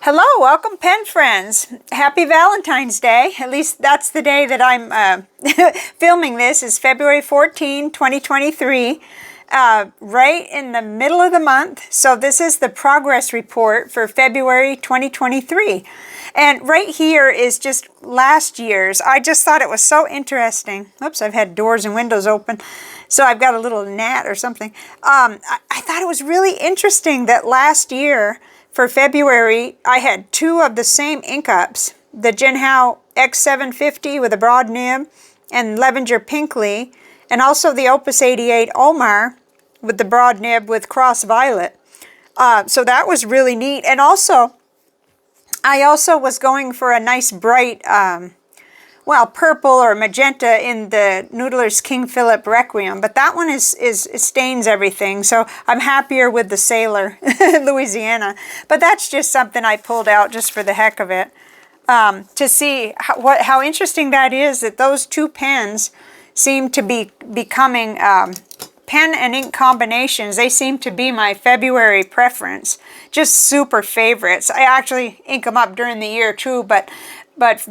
Hello, welcome pen friends. Happy Valentine's Day. At least that's the day that I'm filming this, is February 14, 2023. Right in the middle of the month. So this is the progress report for February 2023. And right here is just last year's. I just thought it was so interesting. Oops, I've had doors and windows open. So I've got a little gnat or something. I thought it was really interesting that last year, for February, I had two of the same ink ups, the Jinhao X750 with a broad nib and Levenger Pinkley, and also the Opus 88 Omar with the broad nib with cross violet. So that was really neat. And also, I also was going for a nice bright, purple or magenta in the Noodler's King Philip Requiem, but that one stains everything, so I'm happier with the Sailor Louisiana. But that's just something I pulled out just for the heck of it, to see how interesting that is, that those two pens seem to be becoming pen and ink combinations. They seem to be my February preference, just super favorites. I actually ink them up during the year too, but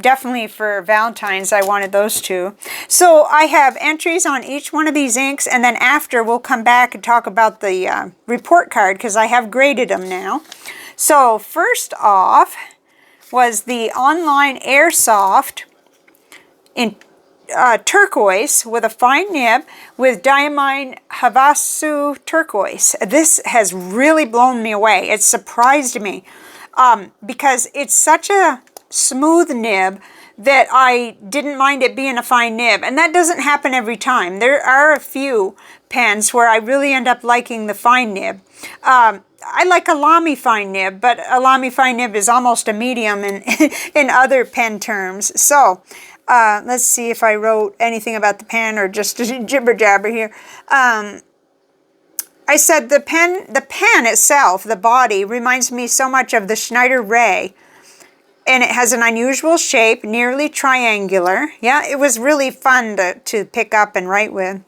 definitely for Valentine's, I wanted those two. So I have entries on each one of these inks, and then after we'll come back and talk about the report card, because I have graded them now. So first off was the online AirSoft in turquoise with a fine nib with Diamine Havasu Turquoise. This has really blown me away. It surprised me because it's such a smooth nib that I didn't mind it being a fine nib, and that doesn't happen every time. There are a few pens where I really end up liking the fine nib. I like a Lamy fine nib, but a Lamy fine nib is almost a medium in other pen terms. So let's see if I wrote anything about the pen or just jibber jabber here. I said the pen itself, the body, reminds me so much of the Schneider Ray. And it has an unusual shape, nearly triangular. Yeah, it was really fun to pick up and write with.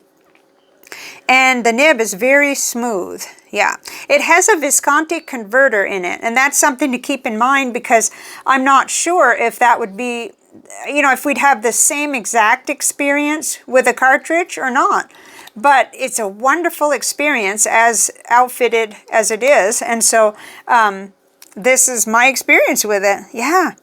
And the nib is very smooth. Yeah, it has a Visconti converter in it. And that's something to keep in mind, because I'm not sure if that would be, if we'd have the same exact experience with a cartridge or not. But it's a wonderful experience as outfitted as it is. And so, this is my experience with it. Yeah.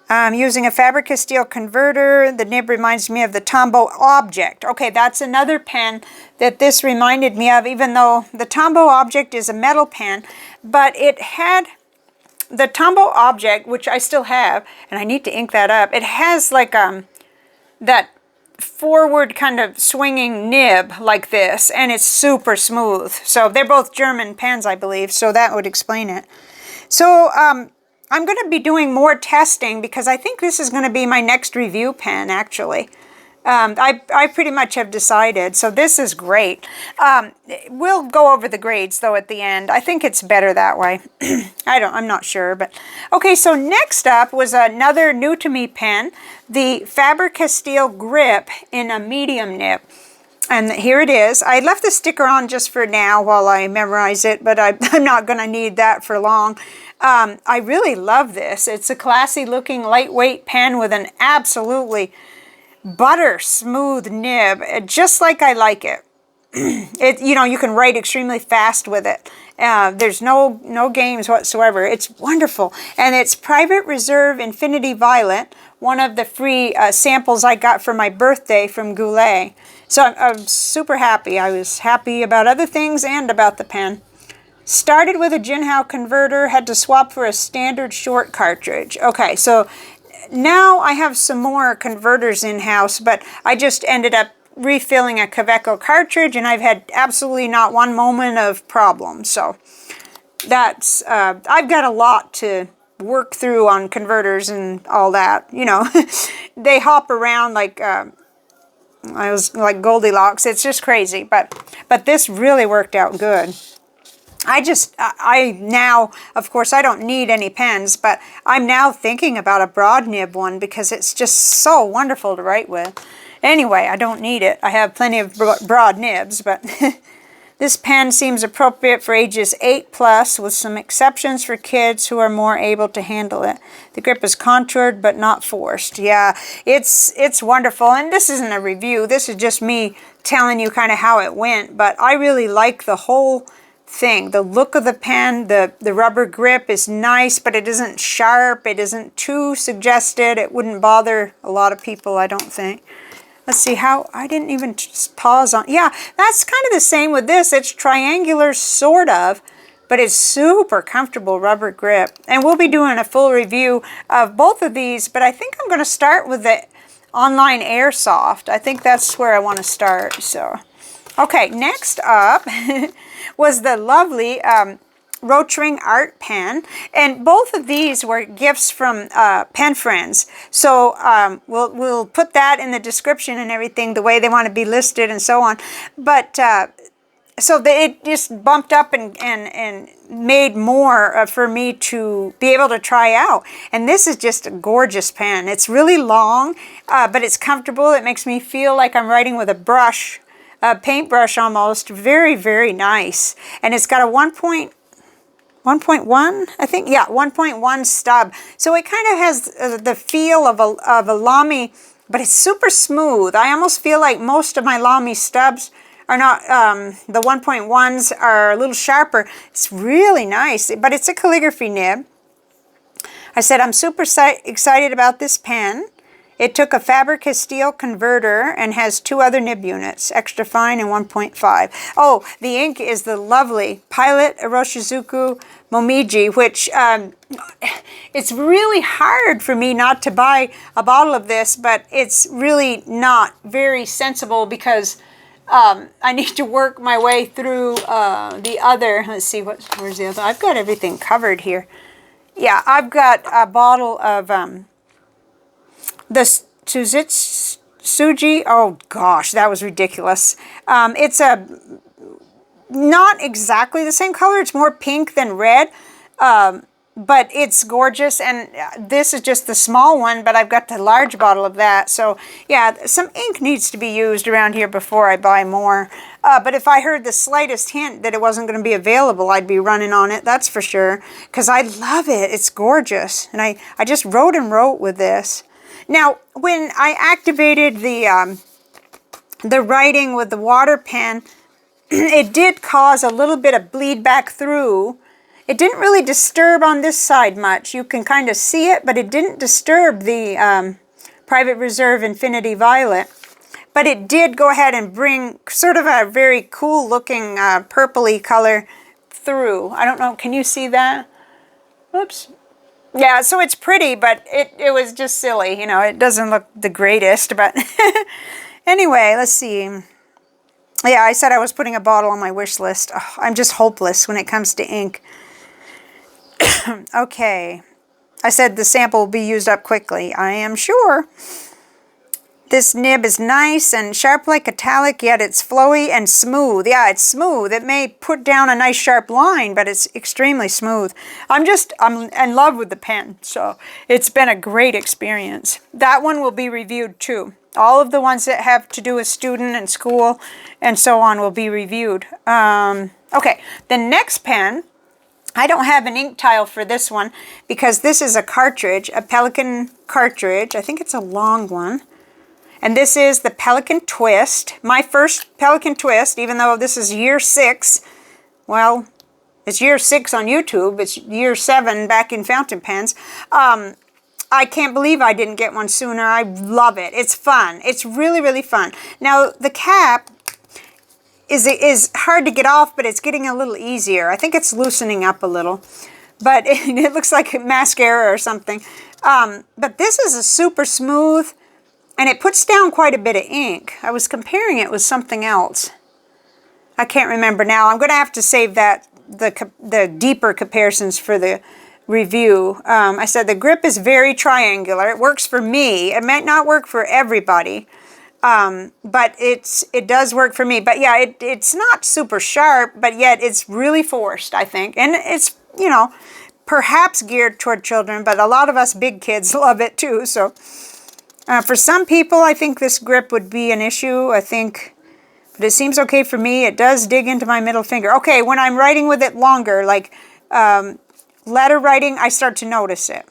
I'm using a Faber-Castell converter. The nib reminds me of the Tomoe Object. Okay, that's another pen that this reminded me of, even though the Tomoe Object is a metal pen. But it had the Tomoe Object, which I still have, and I need to ink that up. It has like that forward kind of swinging nib like this, and it's super smooth. So they're both German pens, I believe, so that would explain it. So I'm going to be doing more testing, because I think this is going to be my next review pen, actually. I pretty much have decided, so this is great. We'll go over the grades, though, at the end. I think it's better that way. I'm not sure, but... Okay, so next up was another new-to-me pen, the Faber-Castell Grip in a medium nib. And here it is. I left the sticker on just for now while I memorize it, but I'm not going to need that for long. I really love this. It's a classy looking lightweight pen with an absolutely butter smooth nib, just like I like it. You can write extremely fast with it. There's no games whatsoever. It's wonderful. And it's Private Reserve Infinity Violet, one of the free samples I got for my birthday from Goulet. So I'm super happy. I was happy about other things and about the pen. Started with a Jinhao converter, had to swap for a standard short cartridge. Okay, so now I have some more converters in-house, but I just ended up refilling a Kaweco cartridge, and I've had absolutely not one moment of problem. So that's, I've got a lot to work through on converters and all that. They hop around like... I was like Goldilocks. It's just crazy, but this really worked out good. I now, of course, I don't need any pens, but I'm now thinking about a broad nib one, because it's just so wonderful to write with. Anyway, I don't need it. I have plenty of broad nibs, but This pen seems appropriate for ages 8+, with some exceptions for kids who are more able to handle it. The grip is contoured but not forced. Yeah, it's wonderful. And this isn't a review. This is just me telling you kind of how it went. But I really like the whole thing. The look of the pen, the rubber grip is nice, but it isn't sharp. It isn't too suggested. It wouldn't bother a lot of people, I don't think. Let's see how, I didn't even just pause on, yeah, that's kind of the same with this. It's triangular, sort of, but it's super comfortable rubber grip. And we'll be doing a full review of both of these, but I think I'm going to start with the online AirSoft. I think that's where I want to start. So, okay, next up was the lovely Rotring Art Pen, and both of these were gifts from pen friends. So we'll put that in the description and everything, the way they want to be listed and so on. But so it just bumped up and made more for me to be able to try out. And this is just a gorgeous pen. It's really long, but it's comfortable. It makes me feel like I'm writing with a brush, a paintbrush almost. Very, very nice. And it's got a 1.1, I think, yeah, 1.1 stub. So it kind of has the feel of a Lamy, but it's super smooth. I almost feel like most of my Lamy stubs are not, the 1.1s are a little sharper. It's really nice, but it's a calligraphy nib. I said I'm super excited about this pen. It took a Faber-Castell converter and has 2 other nib units, extra fine and 1.5. Oh, the ink is the lovely Pilot Iroshizuku Momiji, which it's really hard for me not to buy a bottle of this, but it's really not very sensible because I need to work my way through the other. Let's see, where's the other? I've got everything covered here. Yeah, I've got a bottle of the Tsuzitsuji, oh gosh, that was ridiculous. It's not exactly the same color. It's more pink than red, but it's gorgeous. And this is just the small one, but I've got the large bottle of that. So yeah, some ink needs to be used around here before I buy more. But if I heard the slightest hint that it wasn't going to be available, I'd be running on it, that's for sure, because I love it. It's gorgeous. And I just wrote and wrote with this. Now, when I activated the writing with the water pen, it did cause a little bit of bleed back through. It didn't really disturb on this side much. You can kind of see it, but it didn't disturb the Private Reserve Infinity Violet. But it did go ahead and bring sort of a very cool looking purpley color through. I don't know, can you see that? Oops. Yeah, so it's pretty, but it was just silly. You know, it doesn't look the greatest, but anyway, let's see. Yeah, I said I was putting a bottle on my wish list. Oh, I'm just hopeless when it comes to ink. Okay. I said the sample will be used up quickly. I am sure. This nib is nice and sharp like metallic, yet it's flowy and smooth. Yeah, it's smooth. It may put down a nice sharp line, but it's extremely smooth. I'm in love with the pen, so it's been a great experience. That one will be reviewed too. All of the ones that have to do with student and school and so on will be reviewed. Okay, the next pen, I don't have an ink tile for this one because this is a cartridge, a Pelikan cartridge. I think it's a long one. And this is the Pelikan Twist, my first Pelikan Twist, even though this is year 6. Well, it's year 6 on YouTube. It's year 7 back in fountain pens. I can't believe I didn't get one sooner. I love it. It's fun. It's really, really fun. Now, the cap is hard to get off, but it's getting a little easier. I think it's loosening up a little. But it looks like mascara or something. But this is a super smooth, and it puts down quite a bit of ink. I was comparing it with something else. I can't remember now. I'm going to have to save that, the deeper comparisons for the review. I said the grip is very triangular. It works for me. It might not work for everybody, but it does work for me. But yeah, it's not super sharp, but yet it's really forced, I think. And it's, you know, perhaps geared toward children, but a lot of us big kids love it too. So for some people, I think this grip would be an issue. I think but it seems okay for me. It does dig into my middle finger. Okay, when I'm writing with it longer, like letter writing, I start to notice it.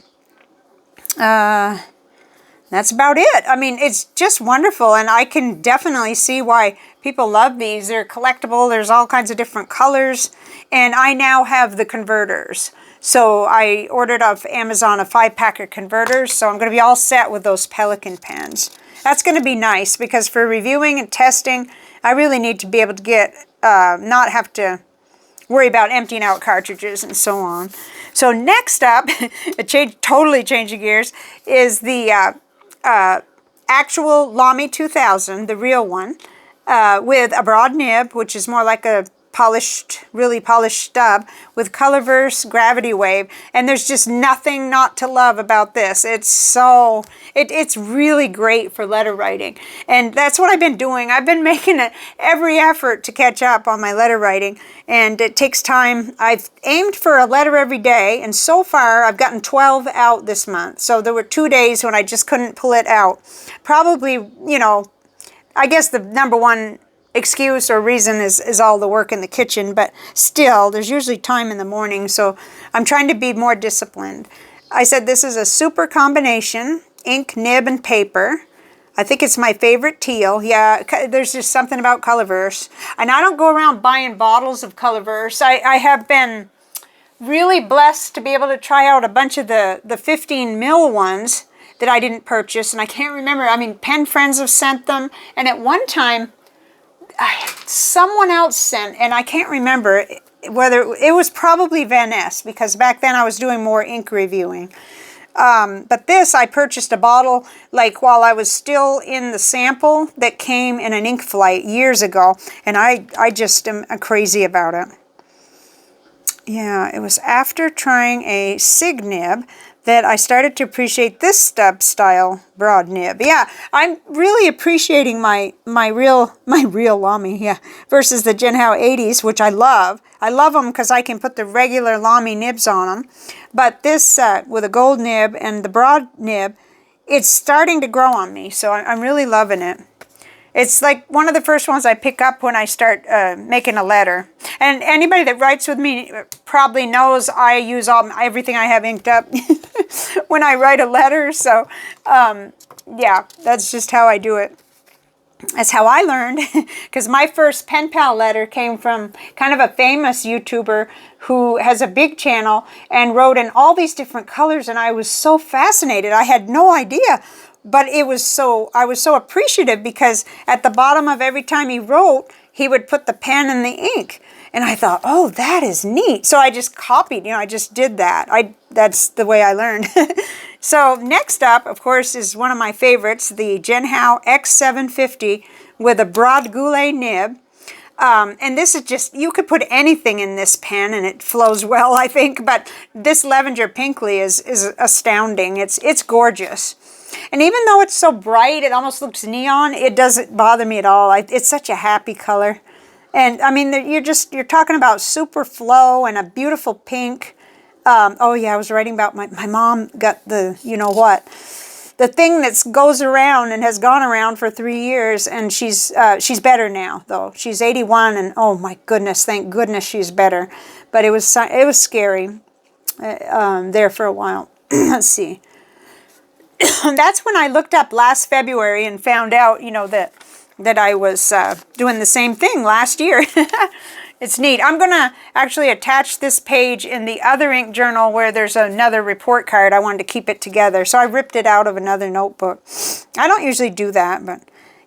That's about it. I mean, it's just wonderful, and I can definitely see why people love these. They're collectible. There's all kinds of different colors, and I now have the converters. So I ordered off Amazon a 5-pack of converters, so I'm going to be all set with those Pelikan pens. That's going to be nice, because for reviewing and testing, I really need to be able to get, not have to worry about emptying out cartridges and so on. So next up, totally changing gears, is the actual Lamy 2000, the real one, with a broad nib, which is more like a polished, really polished stub, with Colorverse Gravity Wave, and there's just nothing not to love about this. It's really great for letter writing, and that's what I've been doing. I've been making every effort to catch up on my letter writing, and it takes time. I've aimed for a letter every day, and so far I've gotten 12 out this month. So there were 2 days when I just couldn't pull it out. Probably, you know, I guess the number one excuse or reason is all the work in the kitchen, but still, there's usually time in the morning, so I'm trying to be more disciplined. I said this is a super combination, ink, nib, and paper. I think it's my favorite teal. Yeah, there's just something about Colorverse. And I don't go around buying bottles of Colorverse. I have been really blessed to be able to try out a bunch of the 15 mil ones that I didn't purchase, and I can't remember. I mean, pen friends have sent them, and at one time, someone else sent, and I can't remember whether it was probably Van Ness, because back then I was doing more ink reviewing. But this, I purchased a bottle like while I was still in the sample that came in an ink flight years ago, and I just am crazy about it. Yeah, it was after trying a Sig nib that I started to appreciate this stub style broad nib. Yeah, I'm really appreciating my real Lamy, yeah, versus the Jinhao 80s, which I love. I love them because I can put the regular Lamy nibs on them. But this, with a gold nib and the broad nib, it's starting to grow on me, so I'm really loving it. It's like one of the first ones I pick up when I start making a letter. And anybody that writes with me probably knows I use everything I have inked up when I write a letter. So, yeah, that's just how I do it. That's how I learned, because my first pen pal letter came from kind of a famous YouTuber who has a big channel and wrote in all these different colors, and I was so fascinated. I had no idea. But I was so appreciative, because at the bottom of every time he wrote, he would put the pen and the ink. And I thought, oh, that is neat. So I just copied, I just did that. That's the way I learned. So next up, of course, is one of my favorites, the Jinhao X750 with a broad Goulet nib. And this is just, you could put anything in this pen and it flows well, I think. But this lavender pinkly is astounding. It's gorgeous. And even though it's so bright, it almost looks neon, it doesn't bother me at all. It's such a happy color. And I mean, you're talking about super flow and a beautiful pink. Oh yeah, I was writing about my mom got the, the thing that goes around and has gone around for 3 years, and she's better now though. She's 81, and oh my goodness, thank goodness she's better. But it was scary there for a while. Let's see. That's when I looked up last February and found out, that I was doing the same thing last year. It's neat. I'm going to actually attach this page in the other ink journal where there's another report card. I wanted to keep it together, so I ripped it out of another notebook. I don't usually do that, but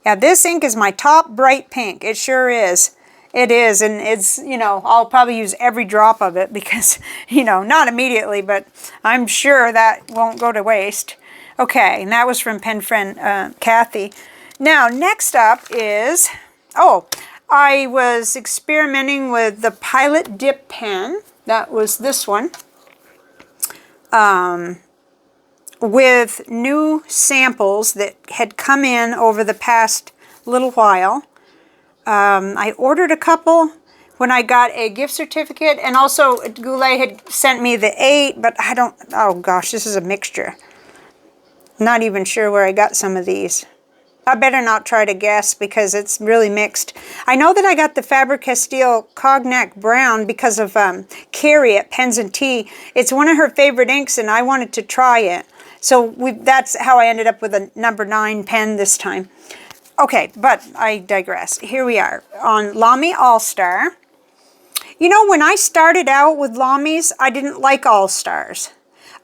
yeah, this ink is my top bright pink. It sure is. It is, and it's, I'll probably use every drop of it because, not immediately, but I'm sure that won't go to waste. Okay, and that was from pen friend Kathy. Now, next up is, I was experimenting with the Pilot Dip pen. That was this one. With new samples that had come in over the past little while. I ordered a couple when I got a gift certificate, and also Goulet had sent me the 8, but oh gosh, this is a mixture. Not even sure where I got some of these. I better not try to guess because it's really mixed. I know that I got the Faber-Castell Cognac Brown because of Carrie at Pens and Tea. It's one of her favorite inks and I wanted to try it. So that's how I ended up with a number 9 pen this time. Okay, but I digress. Here we are on Lamy All-Star. You know, when I started out with Lamys, I didn't like All-Stars.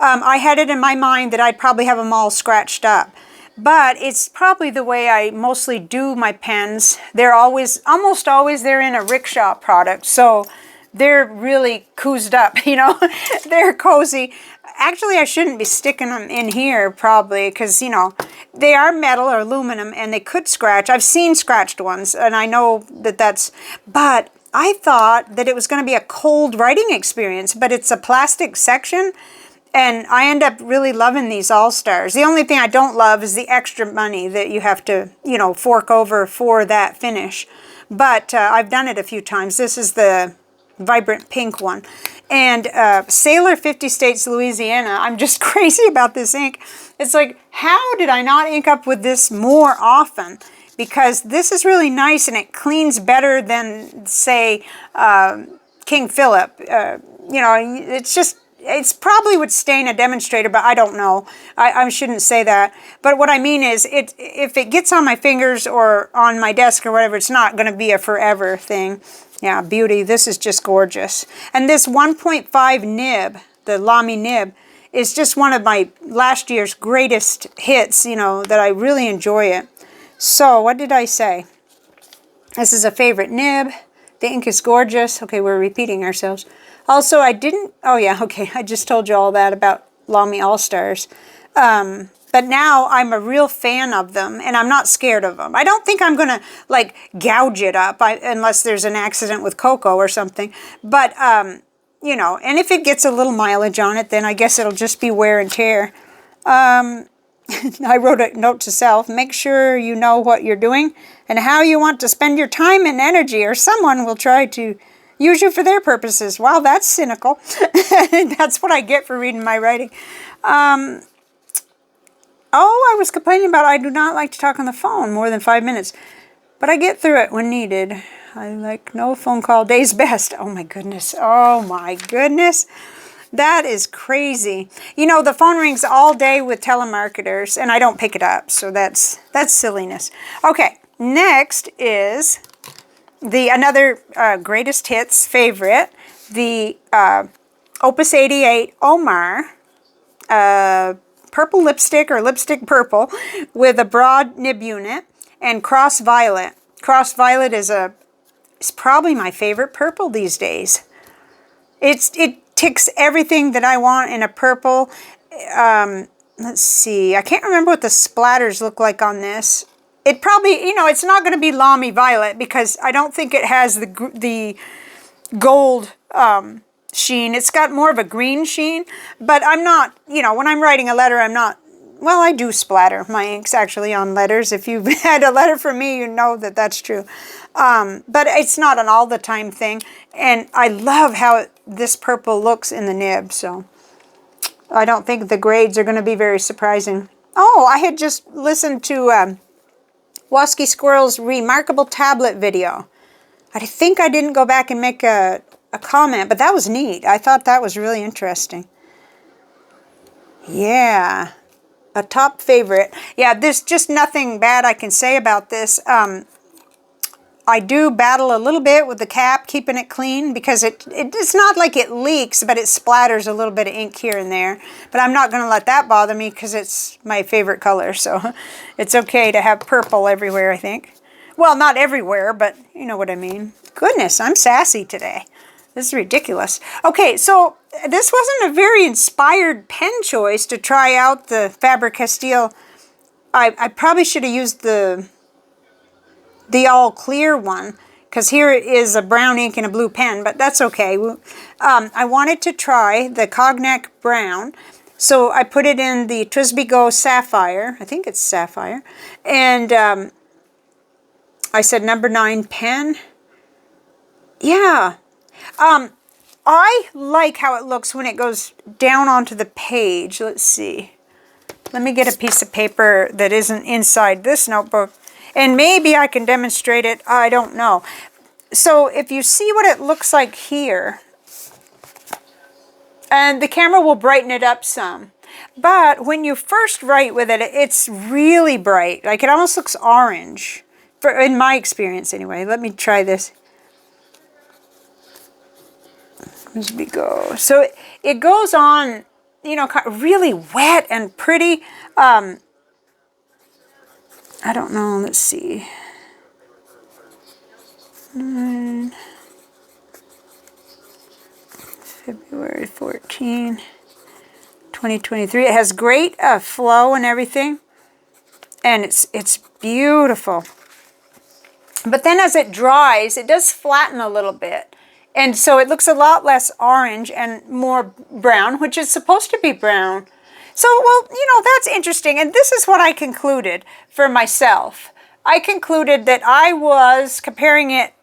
I had it in my mind that I'd probably have them all scratched up. But it's probably the way I mostly do my pens. They're always, almost always, they're in a rickshaw product. So they're really coozed up, you know. They're cozy. Actually, I shouldn't be sticking them in here probably because, you know, they are metal or aluminum and they could scratch. I've seen scratched ones and I know that that's, but I thought that it was going to be a cold writing experience, but it's a plastic section. And I end up really loving these All-Stars. The only thing I don't love is the extra money that you have to, you know, fork over for that finish. But I've done it a few times. This is the vibrant pink one. And Sailor 50 States, Louisiana, I'm just crazy about this ink. It's like, how did I not ink up with this more often? Because this is really nice and it cleans better than, say, King Philip. You know, it's just... It's probably would stain a demonstrator, but I don't know. I shouldn't say that. But what I mean is, if it gets on my fingers or on my desk or whatever, it's not going to be a forever thing. Yeah, beauty. This is just gorgeous. And this 1.5 nib, the Lamy nib, is just one of my last year's greatest hits, you know, that I really enjoy it. So, what did I say? This is a favorite nib. The ink is gorgeous. Okay, we're repeating ourselves. Also, I didn't, oh yeah, okay, I just told you all that about Lamy All-Stars. But now I'm a real fan of them, and I'm not scared of them. I don't think I'm going to, like, gouge it up unless there's an accident with cocoa or something. But, you know, and if it gets a little mileage on it, then I guess it'll just be wear and tear. I wrote a note to self, make sure you know what you're doing and how you want to spend your time and energy, or someone will try to use you for their purposes. Wow, that's cynical. That's what I get for reading my writing. Oh, I was complaining about I do not like to talk on the phone more than 5 minutes. But I get through it when needed. I like no phone call days best. Oh my goodness. Oh my goodness. That is crazy. You know, the phone rings all day with telemarketers and I don't pick it up. So that's silliness. Okay, next is... another greatest hits favorite, the Opus 88 Omar purple lipstick or lipstick purple with a broad nib unit and cross violet. Cross violet is probably my favorite purple these days. It ticks everything that I want in a purple. Let's see, I can't remember what the splatters look like on this. It probably, you know, it's not going to be Lamy Violet because I don't think it has the gold sheen. It's got more of a green sheen, but I'm not, you know, when I'm writing a letter, I'm not, well, I do splatter my inks actually on letters. If you've had a letter from me, you know that that's true. But it's not an all the time thing. And I love how this purple looks in the nib, so I don't think the grades are going to be very surprising. Oh, I had just listened to... Wasky Squirrel's Remarkable Tablet video. I think I didn't go back and make a comment, but that was neat. I thought that was really interesting. Yeah, a top favorite. Yeah, there's just nothing bad I can say about this. I do battle a little bit with the cap, keeping it clean, because it's not like it leaks, but it splatters a little bit of ink here and there. But I'm not going to let that bother me because it's my favorite color, so it's okay to have purple everywhere, I think. Well, not everywhere, but you know what I mean. Goodness, I'm sassy today. This is ridiculous. Okay, so this wasn't a very inspired pen choice to try out the Faber-Castell. I probably should have used the all clear one, because here is a brown ink and a blue pen, but that's okay. I wanted to try the cognac brown, so I put it in the TWSBI Go Sapphire. I think it's Sapphire. And I said number 9 pen. Yeah. I like how it looks when it goes down onto the page. Let's see. Let me get a piece of paper that isn't inside this notebook, and maybe I can demonstrate it. I don't know. So if you see what it looks like here, and the camera will brighten it up some. But when you first write with it, it's really bright. Like it almost looks orange, in my experience anyway. Let me try this. As we go. So it goes on, you know, really wet and pretty. I don't know, let's see. February 14, 2023. It has great flow and everything. And it's beautiful. But then as it dries, it does flatten a little bit. And so it looks a lot less orange and more brown, which is supposed to be brown. So, well, you know, that's interesting. And this is what I concluded for myself. I concluded that I was comparing it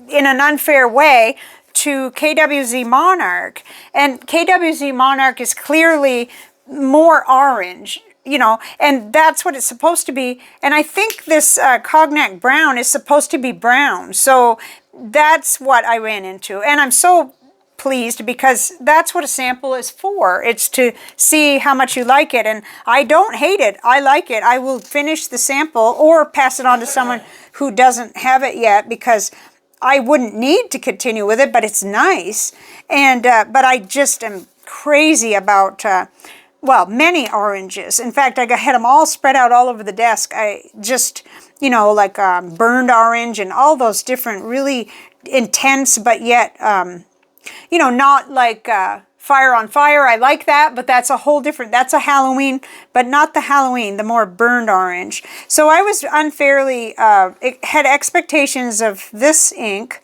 in an unfair way to KWZ Monarch. And KWZ Monarch is clearly more orange, you know, and that's what it's supposed to be. And I think this cognac brown is supposed to be brown. So that's what I ran into. And I'm so pleased because that's what a sample is for. It's to see how much you like it. And I don't hate it. I like it. I will finish the sample or pass it on to someone who doesn't have it yet because I wouldn't need to continue with it, but it's nice. And but I just am crazy about, well, many oranges. In fact, I had them all spread out all over the desk. I just, you know, like burned orange and all those different really intense, but yet, you know, not like fire on fire. I like that, but that's a whole different, that's a Halloween, but not the Halloween, the more burned orange. So I was unfairly, had expectations of this ink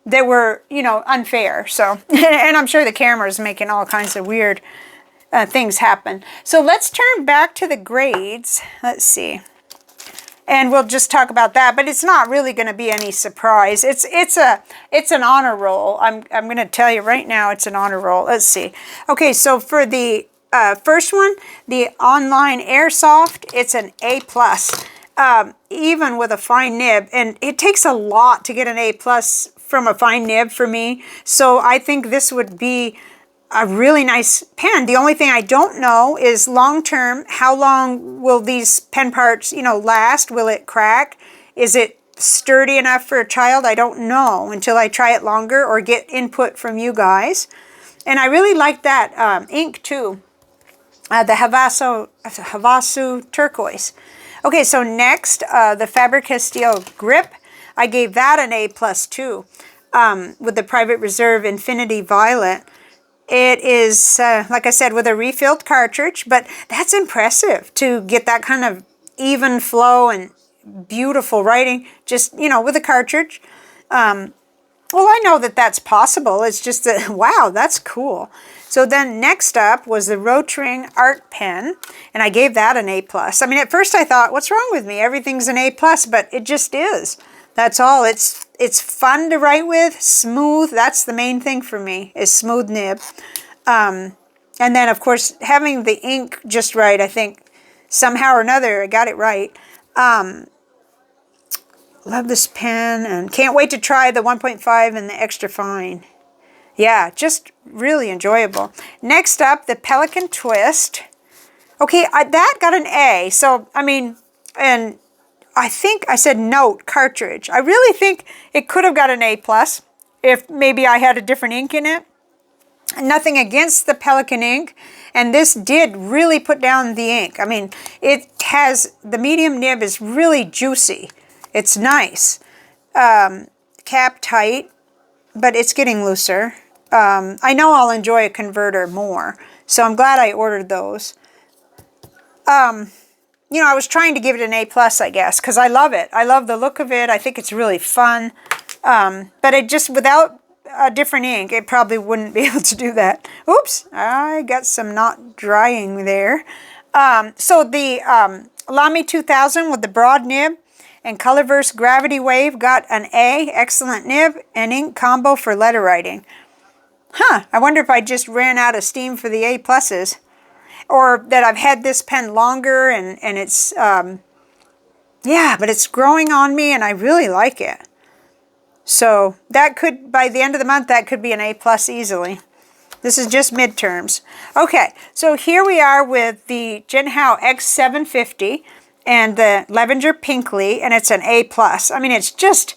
that were, you know, unfair. So, and I'm sure the camera is making all kinds of weird things happen. So let's turn back to the grades. Let's see. And we'll just talk about that, but it's not really going to be any surprise. It's an honor roll. I'm going to tell you right now, it's an honor roll. Let's see. Okay, so for the first one, the online AirSoft, it's an A+, even with a fine nib, and it takes a lot to get an A+ from a fine nib for me. So I think this would be a really nice pen. The only thing I don't know is long term, how long will these pen parts, you know, last? Will it crack? Is it sturdy enough for a child? I don't know until I try it longer or get input from you guys. And I really like that ink too, the Havasu Turquoise. Okay, so next, the Faber-Castell Grip. I gave that an A+ too, with the Private Reserve Infinity Violet. It is, like I said, with a refilled cartridge, but that's impressive to get that kind of even flow and beautiful writing, just, you know, with a cartridge. Well, I know that that's possible. It's just that, wow, that's cool. So then next up was the Rotring Art Pen, and I gave that an A+. I mean, at first I thought, what's wrong with me? Everything's an A+, but it just is. That's all. It's fun to write with, smooth. That's the main thing for me, is smooth nib. And then, of course, having the ink just right, I think somehow or another I got it right. Love this pen and can't wait to try the 1.5 and the extra fine. Yeah, just really enjoyable. Next up, the Pelikan Twist. Okay, that got an A. So, I mean, and I think I said note cartridge. I really think it could have got an A+ if maybe I had a different ink in it. Nothing against the Pelikan ink, and this did really put down the ink. I mean, it has, the medium nib is really juicy. It's nice. Cap tight, but it's getting looser. I know I'll enjoy a converter more, so I'm glad I ordered those. You know, I was trying to give it an A+, I guess, because I love it. I love the look of it. I think it's really fun. But it just, without a different ink, it probably wouldn't be able to do that. Oops, I got some not drying there. So the Lamy 2000 with the broad nib and Colorverse Gravity Wave got an A, excellent nib, and ink combo for letter writing. Huh, I wonder if I just ran out of steam for the A+. or that I've had this pen longer and it's, yeah, but it's growing on me and I really like it. So that could, by the end of the month, that could be an A+ easily. This is just midterms. Okay, so here we are with the Jinhao X750 and the Lavender Pinkley, and it's an A+. I mean, it's just,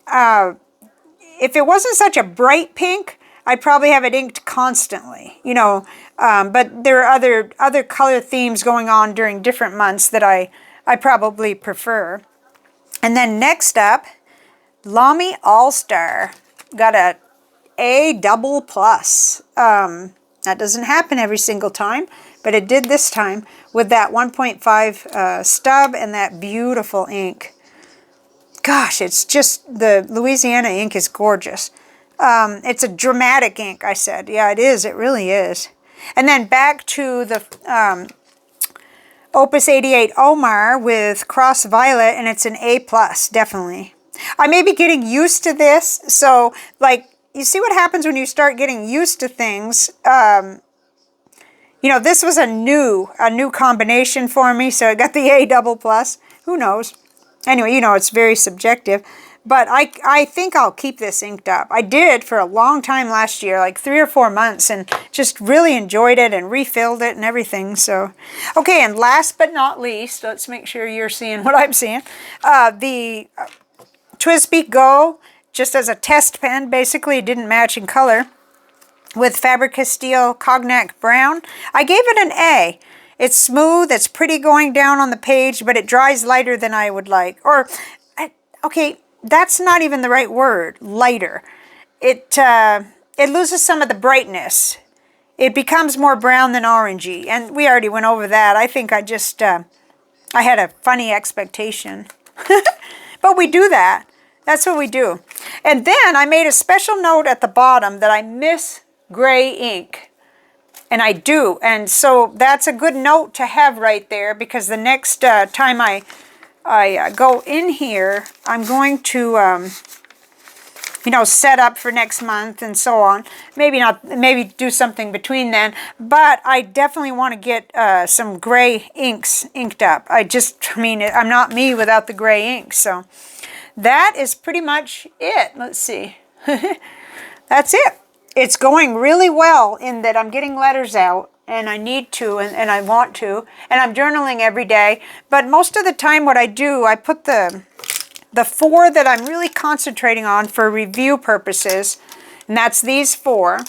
if it wasn't such a bright pink, I'd probably have it inked constantly, you know, but there are other color themes going on during different months that I probably prefer. And then next up, Lamy All-Star. Got a A++. That doesn't happen every single time, but it did this time with that 1.5 stub and that beautiful ink. Gosh, it's just, the Louisiana ink is gorgeous. It's a dramatic ink, I said. Yeah, it is. It really is. And then back to the Opus 88 Omar with Cross Violet, and it's an A+, definitely. I may be getting used to this, so, like, you see what happens when you start getting used to things. You know, this was a new combination for me, so I got the A++. Who knows? Anyway, you know, it's very subjective. But I think I'll keep this inked up. I did for a long time last year, like 3 or 4 months, and just really enjoyed it and refilled it and everything. So, okay, and last but not least, let's make sure you're seeing what I'm seeing. The TWSBI Go, just as a test pen, basically it didn't match in color, with Faber-Castell Cognac Brown. I gave it an A. It's smooth, it's pretty going down on the page, but it dries lighter than I would like. Or, okay, that's not even the right word, lighter. It loses some of the brightness. It becomes more brown than orangey, and we already went over that. I think I just, I had a funny expectation. But we do that. That's what we do. And then I made a special note at the bottom that I miss gray ink. And I do. And so that's a good note to have right there, because the next time I go in here, I'm going to, you know, set up for next month and so on. Maybe not, maybe do something between then. But I definitely want to get some gray inks inked up. I mean, I'm not me without the gray ink. So that is pretty much it. Let's see. That's it. It's going really well in that I'm getting letters out, and I need to, and I want to, and I'm journaling every day. But most of the time what I do, I put the 4 that I'm really concentrating on for review purposes, and that's these 4.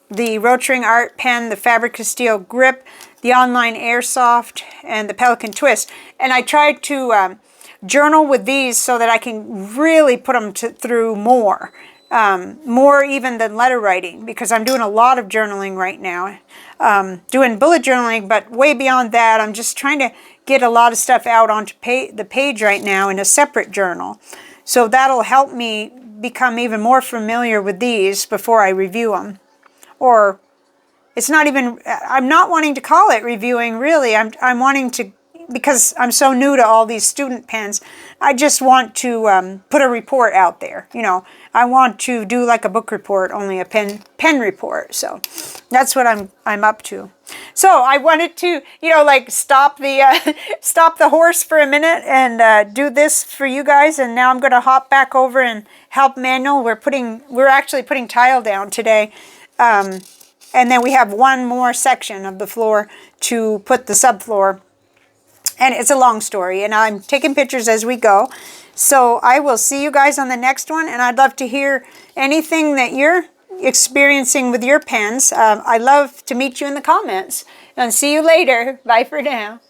The Rotring Art Pen, the Faber-Castell Grip, the online AirSoft, and the Pelikan Twist. And I try to journal with these so that I can really put them through more. More even than letter writing, because I'm doing a lot of journaling right now. Doing bullet journaling, but way beyond that, I'm just trying to get a lot of stuff out onto the page right now in a separate journal. So that'll help me become even more familiar with these before I review them. Or it's not even, I'm not wanting to call it reviewing, really. I'm wanting to, because I'm so new to all these student pens, I just want to put a report out there. You know, I want to do like a book report, only a pen report. So that's what I'm up to. So I wanted to, you know, like stop the horse for a minute and do this for you guys. And now I'm going to hop back over and help Manuel. We're actually putting tile down today. And then we have one more section of the floor to put the subfloor. And it's a long story, and I'm taking pictures as we go. So I will see you guys on the next one, and I'd love to hear anything that you're experiencing with your pens. I love to meet you in the comments. And see you later. Bye for now.